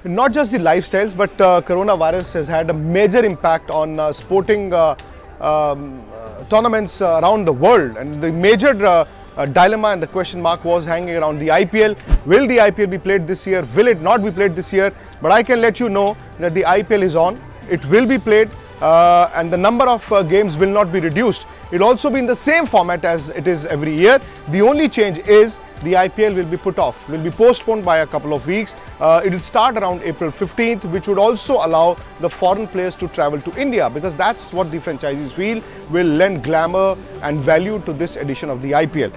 Not just the lifestyles, but coronavirus has had a major impact on sporting tournaments around the world. And the major dilemma and the question mark was hanging around the IPL. Will the IPL be played this year? Will it not be played this year? But I can let you know that the IPL is on. It will be played and the number of games will not be reduced. It will also be in the same format as it is every year. The only change is the IPL will be put off, will be postponed by a couple of weeks. It will start around April 15th, which would also allow the foreign players to travel to India, because that's what the franchisees feel will lend glamour and value to this edition of the IPL.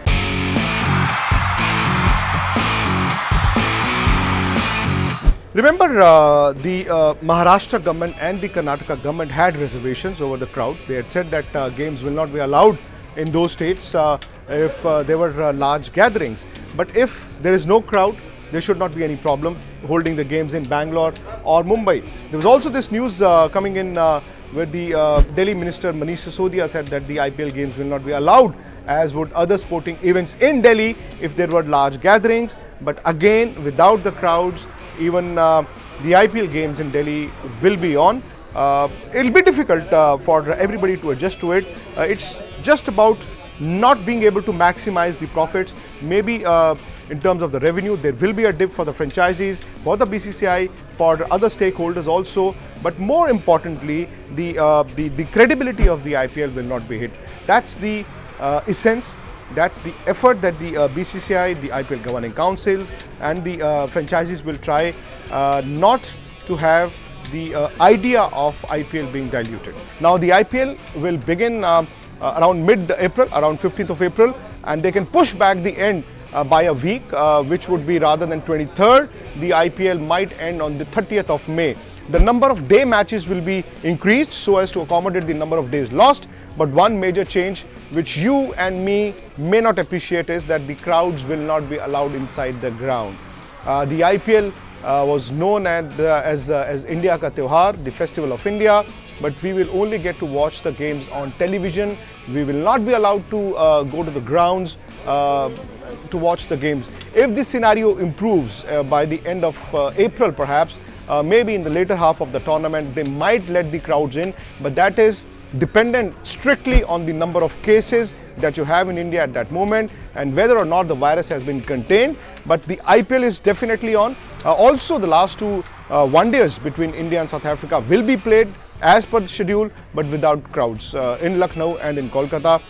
Remember, the Maharashtra government and the Karnataka government had reservations over the crowd. They had said that games will not be allowed in those states if there were large gatherings. But if there is no crowd, there should not be any problem holding the games in Bangalore or Mumbai. There was also this news coming in where the Delhi Minister Manish Sisodia said that the IPL games will not be allowed, as would other sporting events in Delhi if there were large gatherings. But again, without the crowds, even the IPL games in Delhi will be on. It will be difficult for everybody to adjust to it. It's just about not being able to maximize the profits. Maybe in terms of the revenue, there will be a dip for the franchisees, for the BCCI, for other stakeholders also. But more importantly, the credibility of the IPL will not be hit. That's the essence. That's the effort that the BCCI, the IPL governing councils and the franchisees will try not to have the idea of IPL being diluted. Now the IPL will begin around mid-April, around 15th of April, and they can push back the end by a week, which would be rather than 23rd, the IPL might end on the 30th of May. The number of day matches will be increased so as to accommodate the number of days lost. But one major change which you and me may not appreciate is that the crowds will not be allowed inside the ground. The IPL was known as India Ka Tyohar, the Festival of India, but we will only get to watch the games on television. We will not be allowed to go to the grounds to watch the games. If this scenario improves by the end of April perhaps, maybe in the later half of the tournament, they might let the crowds in, but that is dependent strictly on the number of cases that you have in India at that moment and whether or not the virus has been contained. But the IPL is definitely on. Also, the last two one-days between India and South Africa will be played as per the schedule, but without crowds. In Lucknow and in Kolkata,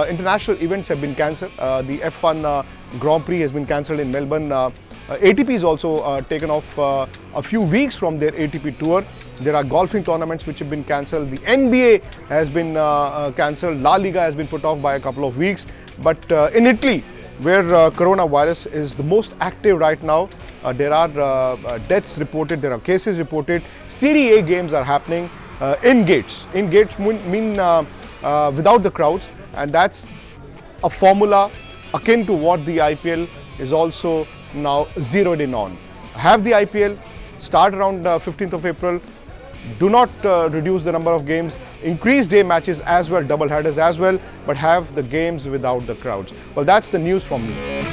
international events have been cancelled. The F1 Grand Prix has been cancelled in Melbourne. ATP is also taken off a few weeks from their ATP tour. There are golfing tournaments which have been cancelled. The NBA has been cancelled. La Liga has been put off by a couple of weeks. But in Italy, where coronavirus is the most active right now, there are deaths reported, there are cases reported. Serie A games are happening in gates. In gates mean without the crowds, and that's a formula akin to what the IPL is also now zeroed in on. Have the IPL start around 15th of April. Do not reduce the number of games, increase day matches as well, double headers as well, but have the games without the crowds. Well, that's the news from me.